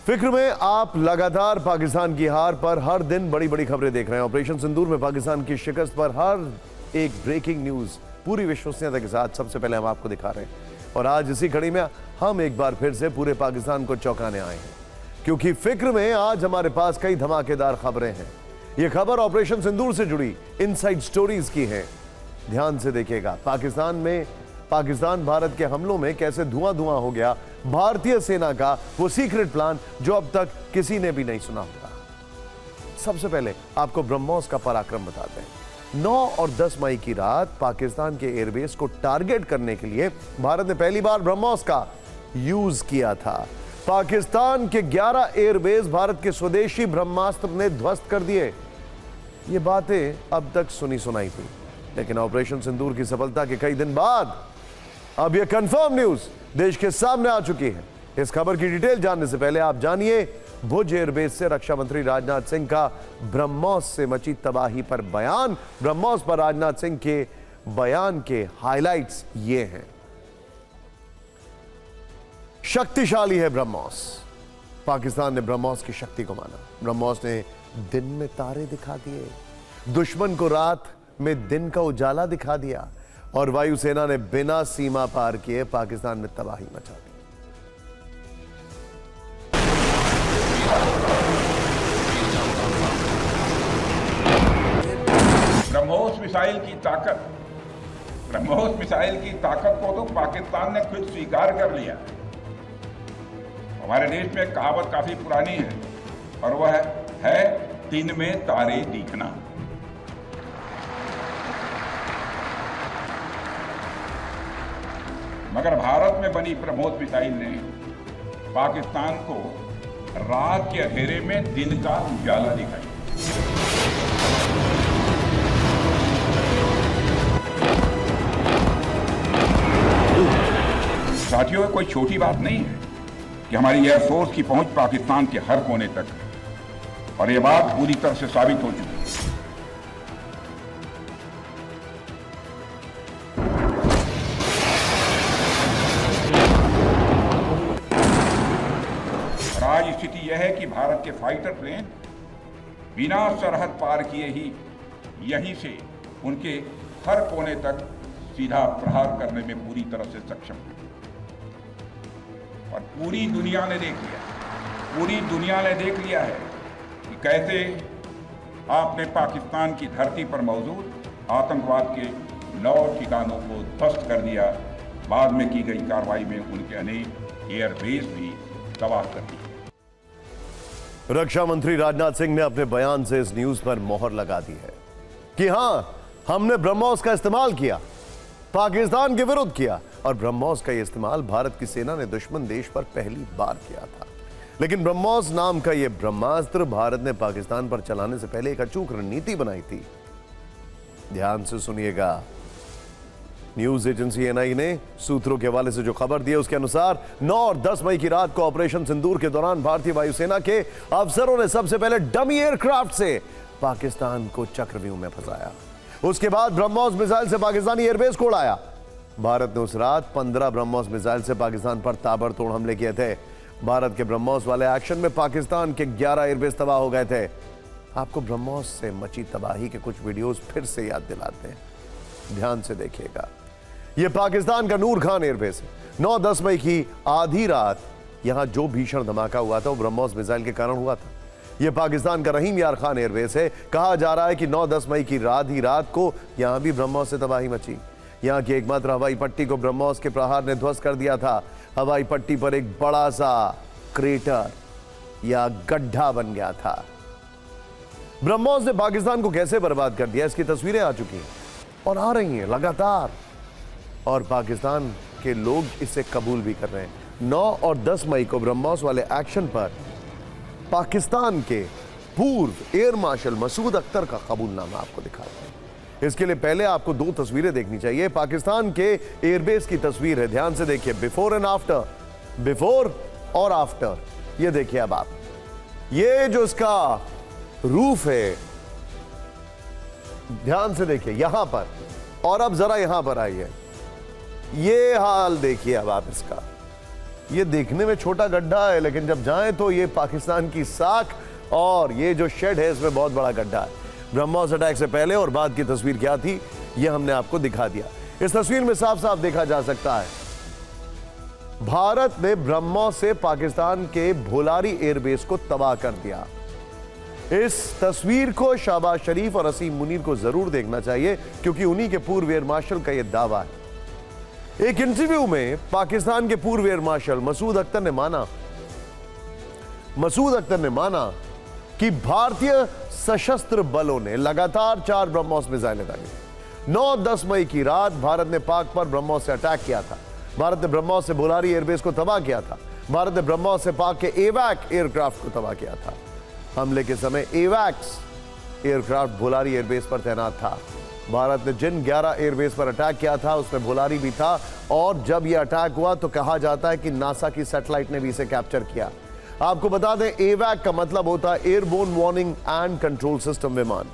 फिक्र में आप लगातार पाकिस्तान की हार पर हर दिन बड़ी बड़ी खबरें देख रहे हैं। ऑपरेशन सिंदूर में पाकिस्तान की शिकस्त पर हर एक ब्रेकिंग न्यूज पूरी विश्वसनीयता के साथ सबसे पहले हम आपको दिखा रहे हैं। और आज इसी कड़ी में हम एक बार फिर से पूरे पाकिस्तान को चौंकाने आए हैं, क्योंकि फिक्र में आज हमारे पास कई धमाकेदार खबरें हैं। ये खबर ऑपरेशन सिंदूर से जुड़ी इनसाइड स्टोरीज की है। ध्यान से देखिएगा। पाकिस्तान भारत के हमलों में कैसे धुआं धुआं हो गया भारतीय सेना का वो सीक्रेट प्लान जो अब तक किसी ने भी नहीं सुना होगा। सबसे पहले आपको ब्रह्मोस का पराक्रम बताते हैं। 9 और 10 मई की रात पाकिस्तान के एयरबेस को टारगेट करने के लिए भारत ने पहली बार ब्रह्मोस का यूज किया था। पाकिस्तान के 11 एयरबेस भारत के स्वदेशी ब्रह्मास्त्र ने ध्वस्त कर दिए। ये बातें अब तक सुनी सुनाई थी, लेकिन ऑपरेशन सिंदूर की सफलता के कई दिन बाद अब यह कंफर्म न्यूज देश के सामने आ चुकी है। इस खबर की डिटेल जानने से पहले आप जानिए भुज एयरबेस से रक्षा मंत्री राजनाथ सिंह का ब्रह्मोस से मची तबाही पर बयान। ब्रह्मोस पर राजनाथ सिंह के बयान के हाइलाइट्स ये हैं। शक्तिशाली है ब्रह्मोस। पाकिस्तान ने ब्रह्मोस की शक्ति को माना। ब्रह्मोस ने दिन में तारे दिखा दिए, दुश्मन को रात में दिन का उजाला दिखा दिया, और वायुसेना ने बिना सीमा पार किए पाकिस्तान में तबाही मचा दी। ब्रह्मोस मिसाइल की ताकत को तो पाकिस्तान ने खुद स्वीकार कर लिया। हमारे देश में एक कहावत काफी पुरानी है, और वह है दिन में तारे दिखना। मगर भारत में बनी ब्रह्मोस मिसाइल ने पाकिस्तान को रात के अंधेरे में दिन का उजाला दिखाई। साथियों, कोई छोटी बात नहीं है कि हमारी एयरफोर्स की पहुंच पाकिस्तान के हर कोने तक है, और यह बात पूरी तरह से साबित हो चुकी है। आज स्थिति यह है कि भारत के फाइटर प्लेन बिना सरहद पार किए ही यहीं से उनके हर कोने तक सीधा प्रहार करने में पूरी तरह से सक्षम है। और पूरी दुनिया ने देख लिया है कि कैसे आपने पाकिस्तान की धरती पर मौजूद आतंकवाद के 9 ठिकानों को ध्वस्त कर दिया। बाद में की गई कार्रवाई में उनके अनेक एयरबेस भी तबाह कर दिए। रक्षा मंत्री राजनाथ सिंह ने अपने बयान से इस न्यूज पर मोहर लगा दी है कि हां, हमने ब्रह्मोस का इस्तेमाल किया, पाकिस्तान के विरुद्ध किया, और ब्रह्मोस का यह इस्तेमाल भारत की सेना ने दुश्मन देश पर पहली बार किया था। लेकिन ब्रह्मोस नाम का यह ब्रह्मास्त्र भारत ने पाकिस्तान पर चलाने से पहले एक अचूक रणनीति बनाई थी। ध्यान से सुनिएगा। न्यूज एजेंसी एनआई ने सूत्रों के हवाले से जो खबर दी है उसके अनुसार 9 और 10 मई की रात को ऑपरेशन सिंदूर के दौरान भारतीय वायुसेना के अफसरों ने सबसे पहले डमी एयरक्राफ्ट से पाकिस्तान को चक्रव्यूह में फंसाया। उसके बाद ब्रह्मोस मिसाइल से पाकिस्तानी एयरबेस को उड़ाया। भारत ने उस रात 15 ब्रह्मोस मिसाइल से पाकिस्तान पर ताबड़तोड़ हमले किए थे। भारत के ब्रह्मोस वाले एक्शन में पाकिस्तान के 11 एयरबेस तबाह हो गए थे। आपको ब्रह्मोस से मची तबाही के कुछ वीडियोस फिर से याद दिलाते हैं। ध्यान से देखिएगा। यह पाकिस्तान का नूर खान एयरबेस है। 9-10 मई की आधी रात यहां जो भीषण धमाका हुआ था वो ब्रह्मोस मिसाइल के कारण हुआ था। यह पाकिस्तान का रहीम यार खान एयरबेस है। कहा जा रहा है कि 9-10 मई की आधी रात को यहां भी ब्रह्मोस से तबाही मची। यहां की एकमात्र हवाई पट्टी को ब्रह्मोस के प्रहार ने ध्वस्त कर दिया था। हवाई पट्टी पर एक बड़ा सा क्रेटर या गड्ढा बन गया था। ब्रह्मोस ने पाकिस्तान को कैसे बर्बाद कर दिया, इसकी तस्वीरें आ चुकी हैं और आ रही हैं लगातार, और पाकिस्तान के लोग इसे कबूल भी कर रहे हैं। 9 और 10 मई को ब्रह्मोस वाले एक्शन पर पाकिस्तान के पूर्व एयर मार्शल मसूद अख्तर का कबूलनामा आपको दिखाते हैं। इसके लिए पहले आपको 2 तस्वीरें देखनी चाहिए। पाकिस्तान के एयरबेस की तस्वीर है, ध्यान से देखिए। बिफोर एंड आफ्टर, बिफोर और आफ्टर। ये देखिए अब आप, ये जो इसका रूफ है, ध्यान से देखिए यहां पर, और अब जरा यहां पर आइए। ये हाल देखिए अब आप इसका। ये देखने में छोटा गड्ढा है, लेकिन जब जाएं तो ये पाकिस्तान की साख और ये जो शेड है इसमें बहुत बड़ा गड्ढा है। ब्रह्मोस अटैक से पहले और बाद की तस्वीर क्या थी ये हमने आपको दिखा दिया। इस तस्वीर में साफ साफ देखा जा सकता है भारत ने ब्रह्मोस से पाकिस्तान के भोलारी एयरबेस को तबाह कर दिया। इस तस्वीर को शहबाज शरीफ और असीम मुनीर को जरूर देखना चाहिए, क्योंकि उन्हीं के पूर्व एयर मार्शल का यह दावा है। एक इंटरव्यू में पाकिस्तान के पूर्व एयर मार्शल मसूद अख्तर ने माना कि भारतीय सशस्त्र बलों ने लगातार 4 ब्रह्मोस मिसाइलें दागी। 9-10 मई की रात भारत ने पाक पर ब्रह्मोस से अटैक किया था। भारत ने ब्रह्मोस से भोलारी एयरबेस को तबाह किया था। भारत ने ब्रह्मोस से पाक के एवैक एयरक्राफ्ट को तबाह किया था। हमले के समय एवैक्स एयरक्राफ्ट भोलारी एयरबेस पर तैनात था। भारत ने जिन 11 एयरबेस पर अटैक किया था उसमें भोलारी भी था, और जब यह अटैक हुआ तो कहा जाता है कि नासा की सैटेलाइट ने भी इसे कैप्चर किया। आपको बता दें, एवैक का मतलब होता है airborne warning and control system विमान।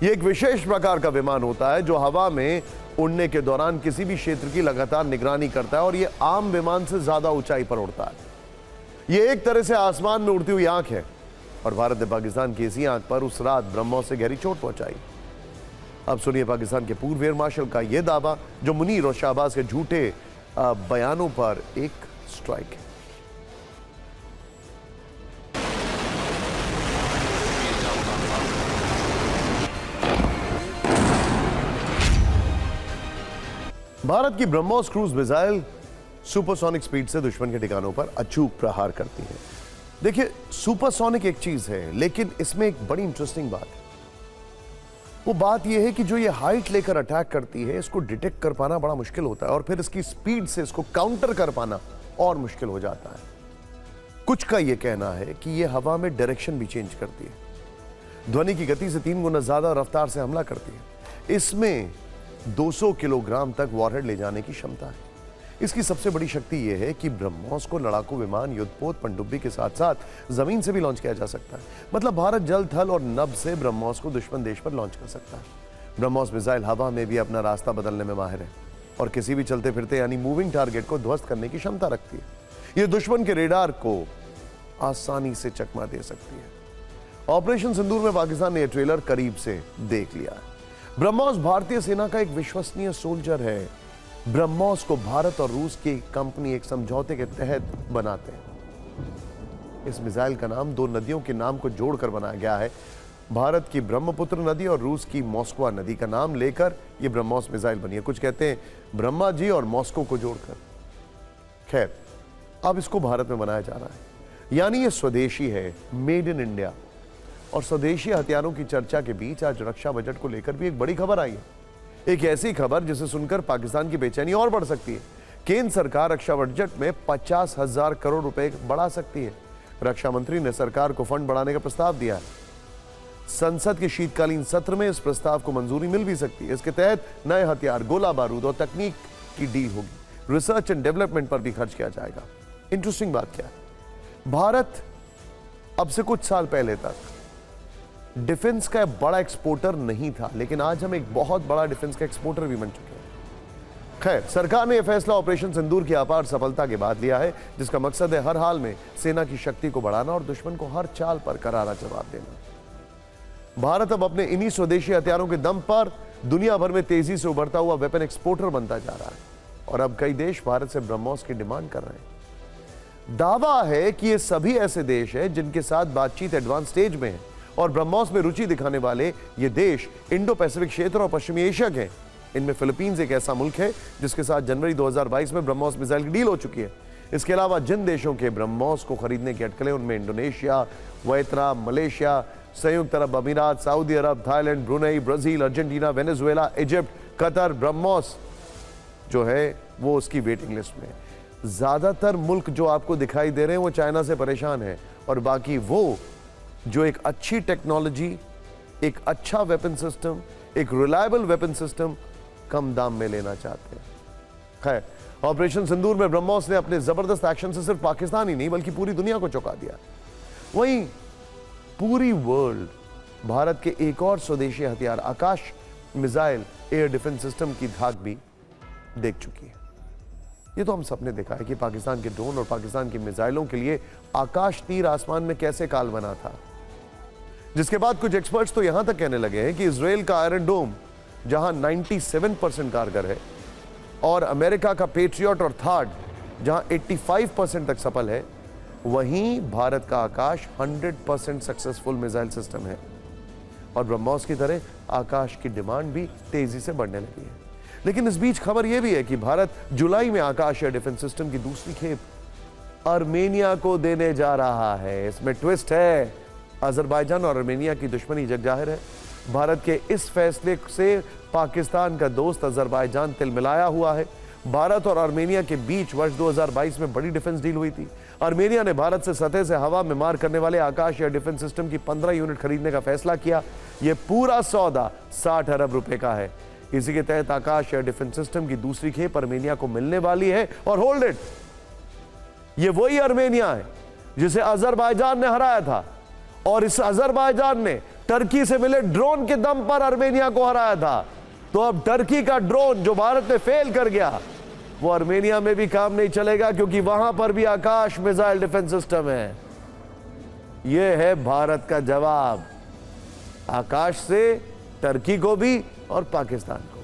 यह एक विशेष प्रकार का विमान होता है जो हवा में उड़ने के दौरान किसी भी क्षेत्र की लगातार निगरानी करता है, और यह आम विमान से ज्यादा ऊंचाई पर उड़ता है। यह एक तरह से आसमान में उड़ती हुई आंख है, और भारत ने पाकिस्तान की इसी आंख पर उस रात ब्रह्मोस से गहरी चोट पहुंचाई। अब सुनिए पाकिस्तान के पूर्व एयर मार्शल का यह दावा, जो मुनीर और शहबाज के झूठे बयानों पर एक स्ट्राइक है। भारत की BrahMos cruise missile supersonic speed से दुश्मन के ठिकानों पर अचूक प्रहार करती है। देखिए, सुपरसोनिक एक चीज है, लेकिन इसमें एक बड़ी इंटरेस्टिंग बात है। वो बात यह है कि जो ये हाइट लेकर अटैक करती है, इसको डिटेक्ट कर पाना बड़ा मुश्किल होता है, और फिर इसकी स्पीड से इसको काउंटर कर पाना और मुश्किल हो जाता है। कुछ का यह कहना है कि यह हवा में डायरेक्शन भी चेंज करती है, ध्वनि की गति से 3 गुना ज्यादा रफ्तार से हमला करती है। इसमें 200 किलोग्राम तक वॉरहेड ले जाने की क्षमता है। इसकी सबसे बड़ी शक्ति यह है कि ब्रह्मोस को लड़ाकू विमान, युद्धपोत, पनडुब्बी के साथ साथ जमीन से भी लॉन्च किया जा सकता है। मतलब भारत जल, थल और नभ से ब्रह्मोस को दुश्मन देश पर लॉन्च कर सकता है। ब्रह्मोस मिसाइल हवा में भी अपना रास्ता बदलने में माहिर है, और किसी भी चलते फिरते यानी मूविंग टारगेट को ध्वस्त करने की क्षमता रखती है। यह दुश्मन के रेडार को आसानी से चकमा दे सकती है। ऑपरेशन सिंदूर में पाकिस्तान ने यह ट्रेलर करीब से देख लिया है। ब्रह्मोस भारतीय सेना का एक विश्वसनीय सोल्जर है। ब्रह्मोस को भारत और रूस की कंपनी एक समझौते के तहत बनाते हैं। इस मिसाइल का नाम 2 नदियों के नाम को जोड़कर बनाया गया है। भारत की ब्रह्मपुत्र नदी और रूस की मॉस्को नदी का नाम लेकर यह ब्रह्मोस मिसाइल बनी है। कुछ कहते हैं ब्रह्मा जी और मॉस्को को जोड़कर। खैर, अब इसको भारत में बनाया जा रहा है, यानी यह स्वदेशी है, मेड इन इंडिया। और स्वदेशी हथियारों की चर्चा के बीच आज रक्षा बजट को लेकर भी एक बड़ी खबर आई है। एक ऐसी खबर जिसे सुनकर पाकिस्तान की बेचैनी और बढ़ सकती है। केंद्र सरकार रक्षा बजट में 50,000 करोड़ रुपए बढ़ा सकती है। रक्षा मंत्री ने सरकार को फंड बढ़ाने का प्रस्ताव दिया है। संसद के शीतकालीन सत्र में इस प्रस्ताव को मंजूरी मिल भी सकती है। इसके तहत नए हथियार, गोला बारूद और तकनीक की डील होगी। रिसर्च एंड डेवलपमेंट पर भी खर्च किया जाएगा। इंटरेस्टिंग बात क्या है, भारत अब से कुछ साल पहले तक डिफेंस का बड़ा एक्सपोर्टर नहीं था, लेकिन आज हम एक बहुत बड़ा डिफेंस का एक्सपोर्टर भी बन चुके हैं। खैर, सरकार ने यह फैसला ऑपरेशन सिंदूर की अपार सफलता के बाद लिया है, जिसका मकसद है हर हाल में सेना की शक्ति को बढ़ाना और दुश्मन को हर चाल पर करारा जवाब देना। भारत अब अपने इन्हीं स्वदेशी हथियारों के दम पर दुनिया भर में तेजी से उभरता हुआ वेपन एक्सपोर्टर बनता जा रहा है, और अब कई देश भारत से ब्रह्मोस की डिमांड कर रहे हैं। दावा है कि ये सभी ऐसे देश हैं जिनके साथ बातचीत एडवांस स्टेज में है, और ब्रह्मोस में रुचि दिखाने वाले ये देश इंडो पैसिफिक क्षेत्र और पश्चिमी एशिया के हैं। इनमें फिलीपींस एक ऐसा मुल्क है जिसके साथ जनवरी 2022 में ब्रह्मोस मिसाइल की डील हो चुकी है। इसके अलावा जिन देशों के ब्रह्मोस को खरीदने की अटकलें, उनमें इंडोनेशिया, वियतनाम, मलेशिया, संयुक्त अरब अमीरात, सऊदी अरब, Thailand, Brunei, Brazil, Argentina, Venezuela, Egypt, Qatar. BrahMos जो है वो उसकी वेटिंग लिस्ट में। ज्यादातर मुल्क जो आपको दिखाई दे रहे हैं वो चाइना से परेशान है, और बाकी वो जो एक अच्छी टेक्नोलॉजी, एक अच्छा वेपन सिस्टम, एक रिलायबल वेपन सिस्टम कम दाम में लेना चाहते हैं। खैर, ऑपरेशन सिंदूर में ब्रह्मोस ने अपने जबरदस्त एक्शन से सिर्फ पाकिस्तान ही नहीं बल्कि पूरी दुनिया को चौंका दिया। वहीं पूरी वर्ल्ड भारत के एक और स्वदेशी हथियार आकाश मिसाइल एयर डिफेंस सिस्टम की धाक भी देख चुकी है। ये तो हम सबने देखा है कि पाकिस्तान के ड्रोन और पाकिस्तान की मिसाइलों के लिए आकाश तीर आसमान में कैसे काल बना था। जिसके बाद कुछ एक्सपर्ट्स तो यहां तक कहने लगे हैं कि इजराइल का आयरन डोम जहां 97% कारगर है और अमेरिका का पेट्रियट और थार्ड जहां 85% तक सफल है, वहीं भारत का आकाश 100% सक्सेसफुल मिसाइल सिस्टम है और ब्रह्मोस की तरह आकाश की डिमांड भी तेजी से बढ़ने लगी है। लेकिन इस बीच खबर यह भी है कि भारत जुलाई में आकाश एयर डिफेंस सिस्टम की दूसरी खेप आर्मेनिया को देने जा रहा है। इसमें ट्विस्ट है, अजरबैजान और आर्मेनिया की दुश्मनी जग जाहिर है। भारत के इस फैसले से पाकिस्तान का दोस्त अजरबैजान तिलमिलाया हुआ है। भारत और आर्मेनिया के बीच वर्ष 2022 में बड़ी डिफेंस डील हुई थी। आर्मेनिया ने भारत से सतह से हवा में मार करने वाले आकाश एयर डिफेंस सिस्टम की 15 यूनिट खरीदने का फैसला किया। यह पूरा सौदा 60 अरब रुपए का है। इसी के तहत आकाश एयर डिफेंस सिस्टम की दूसरी खेप आर्मेनिया को मिलने वाली है। और होल्ड इट, ये वही आर्मेनिया है जिसे अजरबैजान ने हराया था और इस अजरबैजान ने टर्की से मिले ड्रोन के दम पर आर्मेनिया को हराया था। तो अब टर्की का ड्रोन जो भारत में फेल कर गया, वो आर्मेनिया में भी काम नहीं चलेगा क्योंकि वहां पर भी आकाश मिसाइल डिफेंस सिस्टम है। यह है भारत का जवाब, आकाश से टर्की को भी और पाकिस्तान को।